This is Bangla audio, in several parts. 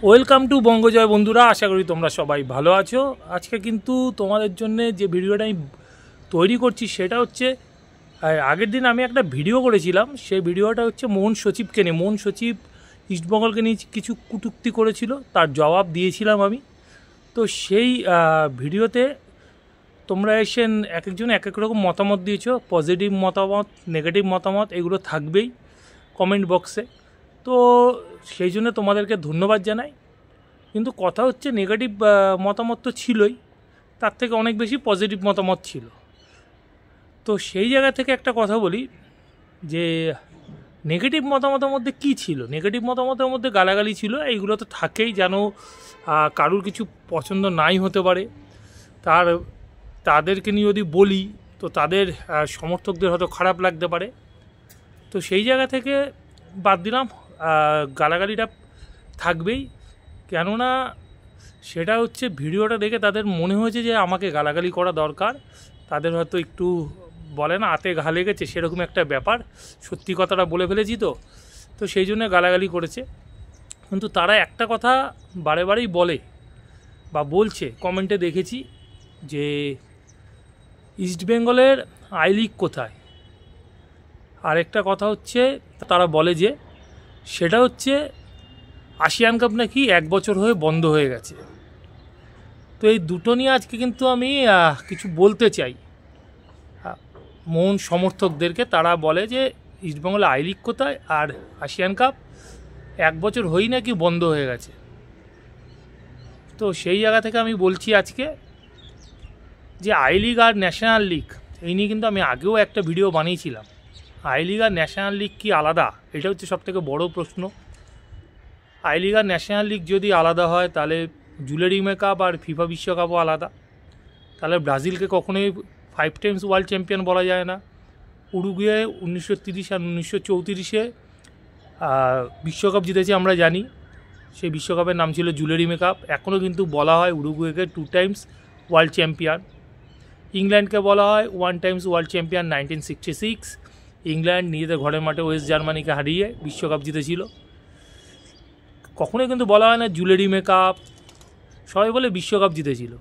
ওয়েলকাম টু বঙ্গজয় বন্ধুরা, আশা করি তোমরা সবাই ভালো আছো। আজকে কিন্তু তোমাদের জন্য যে ভিডিওটা আমি তৈরি করছি সেটা হচ্ছে, আগের দিন আমি একটা ভিডিও করেছিলাম। সেই ভিডিওটা হচ্ছে মোহন সচিবকে নিয়ে। মোহন সচিব ইস্টবেঙ্গলকে নিয়ে কিছু কটূক্তি করেছিল, তার জবাব দিয়েছিলাম আমি। তো সেই ভিডিওতে তোমরা এসে এক একজন এক এক রকম মতামত দিয়েছো। পজিটিভ মতামত, নেগেটিভ মতামত এগুলো থাকবেই কমেন্ট বক্সে। তো সেই জন্য তোমাদেরকে ধন্যবাদ জানাই। কিন্তু কথা হচ্ছে, নেগেটিভ মতামত তো ছিলই, তার থেকে অনেক বেশি পজিটিভ মতামত ছিল। তো সেই জায়গা থেকে একটা কথা বলি যে নেগেটিভ মতামতের মধ্যে কী ছিল। নেগেটিভ মতামতের মধ্যে গালাগালি ছিল, এইগুলো তো থাকেই। যেন কারুর কিছু পছন্দ নাই হতে পারে, তাদেরকে নিয়ে যদি বলি তো তাদের সমর্থকদের হয়তো খারাপ লাগতে পারে। তো সেই জায়গা থেকে বাদ দিলাম, গালাগালিটা থাকবেই। কেননা সেটা হচ্ছে ভিডিওটা দেখে তাদের মনে হয়েছে যে আমাকে গালাগালি করা দরকার। তাদের হয়তো একটু বলে না, হাতে ঘা লেগেছে, সেরকম একটা ব্যাপার। সত্যি কথাটা বলে ফেলেছি তো সেই জন্য গালাগালি করেছে। কিন্তু তারা একটা কথা বারে বারেই বলে বা বলছে, কমেন্টে দেখেছি যে ইস্টবেঙ্গলের আই লিগ কোথায়। আরেকটা কথা হচ্ছে, তারা বলে যে সেটা হচ্ছে আসিয়ান কাপ নাকি 1 বছর হয়ে বন্ধ হয়ে গেছে। তো এই দুটো নিয়ে আজকে কিন্তু আমি কিছু বলতে চাই মোহন সমর্থকদেরকে। তারা বলে যে ইস্টবেঙ্গল আই লিগ কোথায়, আর আসিয়ান কাপ 1 বছর হয়েই নাকি বন্ধ হয়ে গেছে। তো সেই জায়গা থেকে আমি বলছি আজকে যে আই লিগ আর ন্যাশনাল লিগ এই নিয়ে কিন্তু আমি আগেও একটা ভিডিও বানিয়েছিলাম। আই লিগ আর ন্যাশনাল লিগ কি আলাদা? এটা হচ্ছে সবথেকে বড় প্রশ্ন। আই লিগ আর ন্যাশনাল লিগ যদি আলাদা হয় তাহলে জুলেরিমে কাপ আর ফিফা বিশ্বকাপও আলাদা। তাহলে ব্রাজিলকে কখনোই 5 টাইমস ওয়ার্ল্ড চ্যাম্পিয়ন বলা যায় না। উরুগুয়ে 1930 আর 1934 বিশ্বকাপ জিতেছে আমরা জানি। সেই বিশ্বকাপের নাম ছিল জুলেরিমে কাপ। এখনও কিন্তু বলা হয় উরুগুয়েকে 2 টাইমস ওয়ার্ল্ড চ্যাম্পিয়ন। ইংল্যান্ডকে বলা হয় 1 টাইমস ওয়ার্ল্ড চ্যাম্পিয়ন 1966। ইংল্যান্ড নিজেদের ঘরের মাঠে ওয়েস্ট জার্মানিকে হারিয়ে বিশ্বকাপ জিতেছিল। কখনোই কিন্তু বলা হয় না জুলেরিমে কাপ। সবাই বলে বিশ্বকাপ জিতেছিল।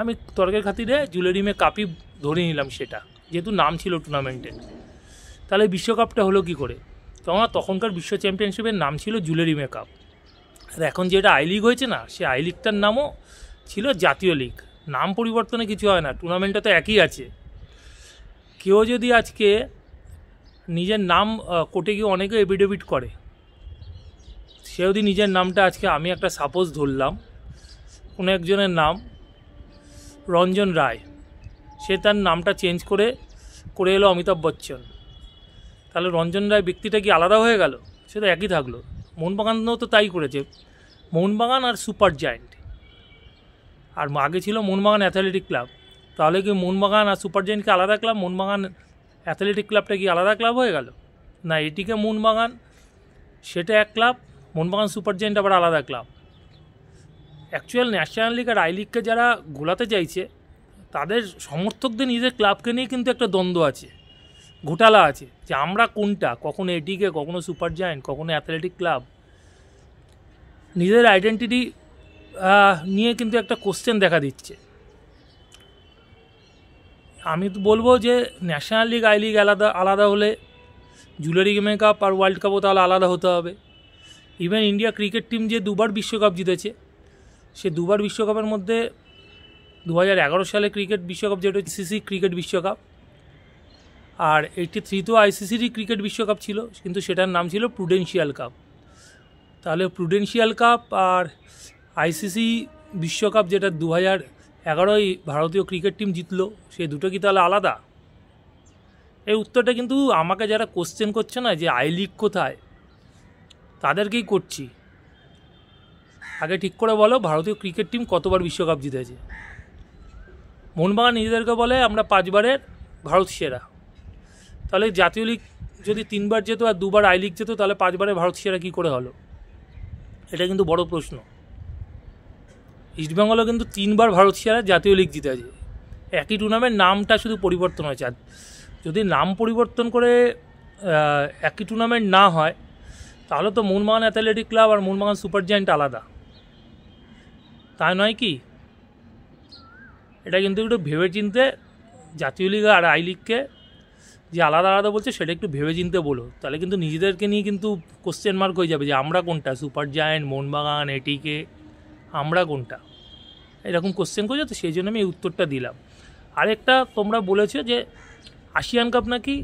আমি তর্কের খাতিরে জুলেরিমে কাপই ধরে নিলাম, সেটা যেহেতু নাম ছিল টুর্নামেন্টের। তাহলে বিশ্বকাপটা হলো কি করে? তখনকার বিশ্ব চ্যাম্পিয়নশিপের নাম ছিল জুলেরিমে কাপ। আর এখন যেটা আই লিগ হয়েছে না, সে আই লিগটার নামও ছিল জাতীয় লিগ। নাম পরিবর্তনে কিছু হয় না, টুর্নামেন্টটা তো একই আছে। কেউ যদি আজকে নিজের নাম কোর্টে গিয়ে অনেকে এফিডেভিট করে, সে যদি নিজের নামটা আজকে, আমি একটা সাপোজ ধরলাম, কোনো একজনের নাম রঞ্জন রায়, সে তার নামটা চেঞ্জ করে এলো অমিতাভ বচ্চন। তাহলে রঞ্জন রায় ব্যক্তিটা কি আলাদা হয়ে গেল? সে তো একই থাকলো। মোহনবাগানও তো তাই করেছে। মোহনবাগান আর সুপার জায়েন্ট, আর আগে ছিল মোহনবাগান অ্যাথলেটিক ক্লাব। তাহলে কি মোহনবাগান আর সুপার জায়েন্টকে আলাদা ক্লাব? মোহনবাগান অ্যাথলেটিক ক্লাবটা কি আলাদা ক্লাব হয়ে গেল? না, এটিকে মোহনবাগান সেটা এক ক্লাব, মোহনবাগান সুপার জায়েন্ট আবার আলাদা ক্লাব। অ্যাকচুয়াল ন্যাশনাল লিগ আর আই লিগকে যারা গোলাতে চাইছে, তাদের সমর্থকদের নিজের ক্লাবকে নিয়ে কিন্তু একটা দ্বন্দ্ব আছে, ঘোটালা আছে, যে আমরা কোনটা, কখনো এটিকে, কখনো সুপার জায়েন্ট, কখনো অ্যাথলেটিক ক্লাব। নিজের আইডেন্টিটি নিয়ে কিন্তু একটা কোশ্চেন দেখা দিচ্ছে। আমি তো বলবো যে ন্যাশনাল লিগ আই লিগ আলাদা হলে জুলেরিমে কাপ আর ওয়ার্ল্ড কাপও তাহলে আলাদা হতে হবে। ইভেন ইন্ডিয়া ক্রিকেট টিম যে 2বার বিশ্বকাপ জিতেছে, সে 2বার বিশ্বকাপের মধ্যে 2011 সালে ক্রিকেট বিশ্বকাপ, যেটা আইসিসি ক্রিকেট বিশ্বকাপ, আর 83 আইসিসিরই ক্রিকেট বিশ্বকাপ ছিল, কিন্তু সেটার নাম ছিল প্রুডেন্সিয়াল কাপ। তাহলে প্রুডেন্সিয়াল কাপ আর আইসিসি বিশ্বকাপ, যেটা 2011 ভারতীয় ক্রিকেট টিম জিতলো, সেই দুটো কি তাহলে আলাদা? এই উত্তরটা কিন্তু আমাকে যারা কোশ্চেন করছে না যে আই লিগ কোথায়, তাদেরকেই করছি। আগে ঠিক করে বলো, ভারতীয় ক্রিকেট টিম কতবার বিশ্বকাপ জিতেছে? মোহনবাগান নিজেদেরকে বলে আমরা 5বারের ভারত সেরা। তাহলে জাতীয় লিগ যদি 3বার যেত আর 2বার আই লিগ যেত, তাহলে 5বারের ভারত সেরা কী করে হলো? এটা কিন্তু বড় প্রশ্ন। ইস্টবেঙ্গলও কিন্তু 3বার ভারত সেরা জাতীয় লিগ জিতেছে। একই টুর্নামেন্ট, নামটা শুধু পরিবর্তন হয়েছে। আর যদি নাম পরিবর্তন করে একই টুর্নামেন্ট না হয়, তাহলে তো মোহনবাগান অ্যাথলেটিক ক্লাব আর মোহনবাগান সুপার জায়েন্ট আলাদা। তা নয় কি? এটা কিন্তু একটু ভেবে চিনতে জাতীয় লিগ আর আই লিগকে যে আলাদা আলাদা বলছে সেটা একটু ভেবে চিনতে বলো, তাহলে কিন্তু নিজেদেরকে নিয়ে কিন্তু কোশ্চেন মার্ক হয়ে যাবে যে আমরা কোনটা, সুপার জায়ান্ট, মোহনবাগান, এটিকে, আমরা কোনটা, এরকম কোশ্চেন করছে। তো সেই জন্য আমি এই উত্তরটা দিলাম। আরেকটা তোমরা বলেছো যে আসিয়ান কাপ নাকি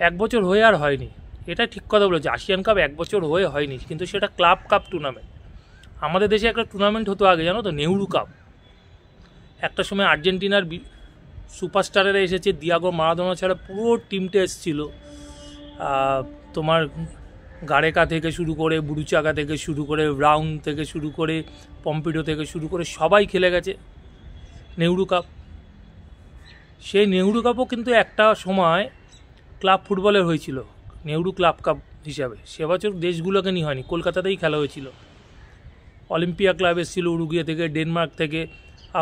1 বছর হয়ে আর হয়নি। এটা ঠিক কথা বলেছে, আসিয়ান কাপ 1 বছর হয়ে হয়নি, কিন্তু সেটা ক্লাব কাপ টুর্নামেন্ট। আমাদের দেশে একটা টুর্নামেন্ট হতো আগে, জানো তো, নেহরু কাপ। একটা সময় আর্জেন্টিনার সুপারস্টারেরা এসেছে, দিয়াগো মারাদোনা ছাড়া পুরো টিমটা এসেছিলো। তোমার গারেকা থেকে শুরু করে, বুরুচাকা থেকে শুরু করে, ব্রাউন থেকে শুরু করে, পম্পিডো থেকে শুরু করে সবাই খেলে গেছে নেহরু কাপ। সেই নেহরু কাপও কিন্তু একটা সময় ক্লাব ফুটবলের হয়েছিল, নেহরু ক্লাব কাপ হিসাবে। সে বছর দেশগুলোকে নিয়ে হয়নি, কলকাতাতেই খেলা হয়েছিল। অলিম্পিয়া ক্লাব এসেছিলো উরুগুয়ে থেকে, ডেনমার্ক থেকে,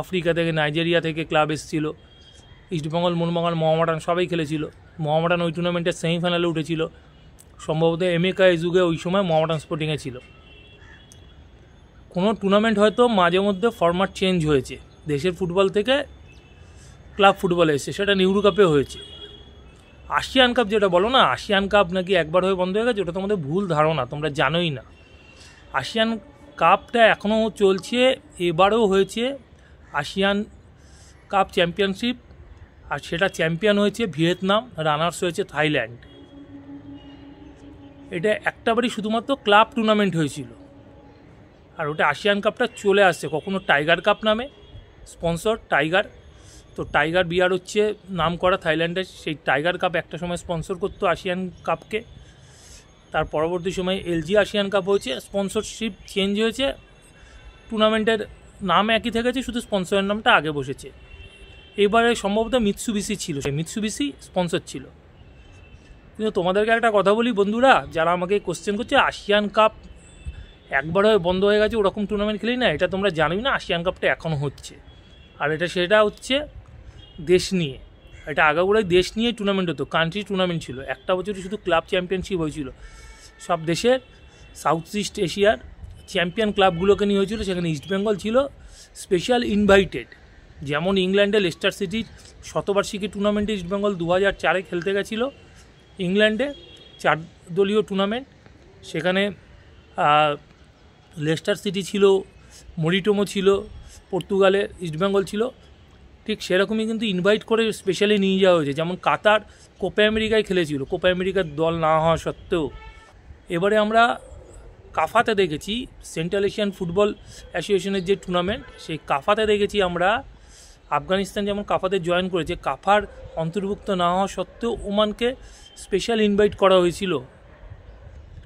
আফ্রিকা থেকে, নাইজেরিয়া থেকে ক্লাব এসেছিল। ইস্টবেঙ্গল, মোহনবাগান, মোহামেডান সবাই খেলেছিল। মোহামেডান ওই টুর্নামেন্টের সেমিফাইনালে উঠেছিল, সম্ভবত এমএকা যুগে ওই সময় মোহামেডান স্পোর্টিংয়ে ছিল। কোনো টুর্নামেন্ট হয়তো মাঝে মধ্যে ফরম্যাট চেঞ্জ হয়েছে, দেশের ফুটবল থেকে ক্লাব ফুটবলে এসেছে, সেটা নেহরু কাপে হয়েছে। আসিয়ান কাপ যেটা বলো না, আসিয়ান কাপ নাকি একবার হয়ে বন্ধ হয়ে গেছে, ওটা তোমাদের ভুল ধারণা, তোমরা জানোই না। আসিয়ান কাপটা এখনও চলছে, এবারও হয়েছে আসিয়ান কাপ চ্যাম্পিয়নশিপ, আর সেটা চ্যাম্পিয়ন হয়েছে ভিয়েতনাম, রানার্স হয়েছে থাইল্যান্ড। এটা একটাবারই শুধুমাত্র ক্লাব টুর্নামেন্ট হয়েছিল, আর ওটা আসিয়ান কাপটা চলে আসছে। কখনো টাইগার কাপ নামে, স্পন্সর টাইগার, তো টাইগার বিয়ার হচ্ছে নাম করা থাইল্যান্ডের, সেই টাইগার কাপ একটা সময় স্পন্সর করতো আসিয়ান কাপকে। তার পরবর্তী সময় এলজি আসিয়ান কাপ হয়েছে, স্পন্সরশিপ চেঞ্জ হয়েছে, টুর্নামেন্টের নাম একই থেকেছে, শুধু স্পন্সরের নামটা আগে বসেছে। এবারে সম্ভবত মিৎসুবিশি ছিল, সেই মিৎসুবিশি স্পন্সর ছিল। কিন্তু তোমাদেরকে একটা কথা বলি বন্ধুরা, যারা আমাকে কোশ্চেন করছে আসিয়ান কাপ একবার হয়ে বন্ধ হয়ে গেছে, ওরকম টুর্নামেন্ট খেলেই না, এটা তোমরা জানোই না। আসিয়ান কাপটা এখনও হচ্ছে, আর সেটা হচ্ছে দেশ নিয়ে। এটা আগাগোড়াই দেশ নিয়ে টুর্নামেন্ট হতো, কান্ট্রি টুর্নামেন্ট ছিল। একটা বছরই শুধু ক্লাব চ্যাম্পিয়নশিপ হয়েছিল, সব দেশের সাউথ ইস্ট এশিয়ার চ্যাম্পিয়ন ক্লাবগুলোকে নিয়ে হয়েছিল। সেখানে ইস্টবেঙ্গল ছিল স্পেশাল ইনভাইটেড। যেমন ইংল্যান্ডে লেস্টার সিটির শতবার্ষিকী টুর্নামেন্টে ইস্টবেঙ্গল 2004-এ খেলতে গেছিলো ইংল্যান্ডে, 4 দলীয় টুর্নামেন্ট। সেখানে লেস্টার সিটি ছিল, মরিটোমো ছিল, পর্তুগালে ইস্টবেঙ্গল ছিল। ঠিক সেরকমই কিন্তু ইনভাইট করে স্পেশালি নিয়ে যাওয়া হয়েছে। যেমন কাতার কোপা আমেরিকায় খেলেছিল, কোপা আমেরিকার দল না হওয়া সত্ত্বেও। এবারে আমরা কাফাতে দেখেছি, সেন্ট্রাল এশিয়ান ফুটবল অ্যাসোসিয়েশনের যে টুর্নামেন্ট, সেই কাফাতে দেখেছি আমরা আফগানিস্তান যেমন কাফাতে জয়েন করেছে, কাফার অন্তর্ভুক্ত না হওয়া সত্ত্বেও ওমানকে স্পেশাল ইনভাইট করা হয়েছিল।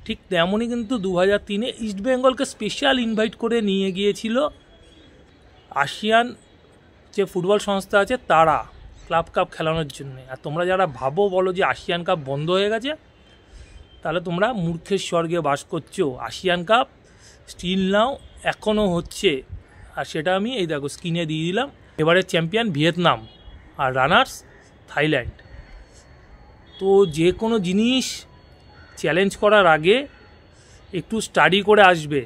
ঠিক তেমনই কিন্তু 2003-এ ইস্টবেঙ্গলকে স্পেশাল ইনভাইট করে নিয়ে গিয়েছিল আসিয়ান যে ফুটবল সংস্থা আছে তারা, ক্লাব কাপ খেলানোর জন্য। আর তোমরা যারা বলো যে আসিয়ান কাপ বন্ধ হয়ে গেছে, তাহলে তোমরা মূর্খের স্বর্গে বাস করছো। আসিয়ান কাপ স্টিল নাও এখনও হচ্ছে, আর সেটা আমি এই দেখো স্ক্রিনে দিয়ে দিলাম। এবারে চ্যাম্পিয়ন ভিয়েতনাম আর রানার্স থাইল্যান্ড। তো যে কোনো জিনিস চ্যালেঞ্জ করার আগে একটু স্টাডি করে আসবে,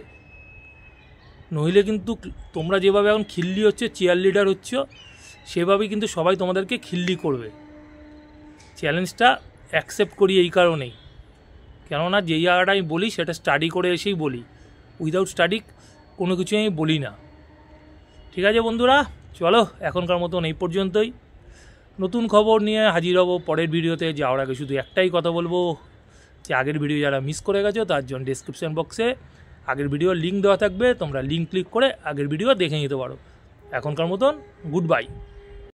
নইলে কিন্তু তোমরা যেভাবে এখন খিল্লি হচ্ছে, চেয়ার লিডার হচ্ছ, সেভাবেই কিন্তু সবাই তোমাদেরকে খিল্লি করবে। চ্যালেঞ্জটা অ্যাকসেপ্ট করি এই কারণেই, কেননা যেই জায়গাটা আমি বলি সেটা স্টাডি করে এসেই বলি, উইদাউট স্টাডি কোনো কিছু আমি বলি না। ঠিক আছে বন্ধুরা, চলো এখনকার মতন এই পর্যন্তই। নতুন খবর নিয়ে হাজির হব পরের ভিডিওতে। যাওয়ার আগে শুধু একটাই কথা বলবো যে আগের ভিডিও যারা মিস করে গেছো তার জন্য ডেসক্রিপশন বক্সে আগের ভিডিওর লিঙ্ক দেওয়া থাকবে, তোমরা লিঙ্ক ক্লিক করে আগের ভিডিও দেখে নিতে পারো। এখনকার মতন গুড বাই।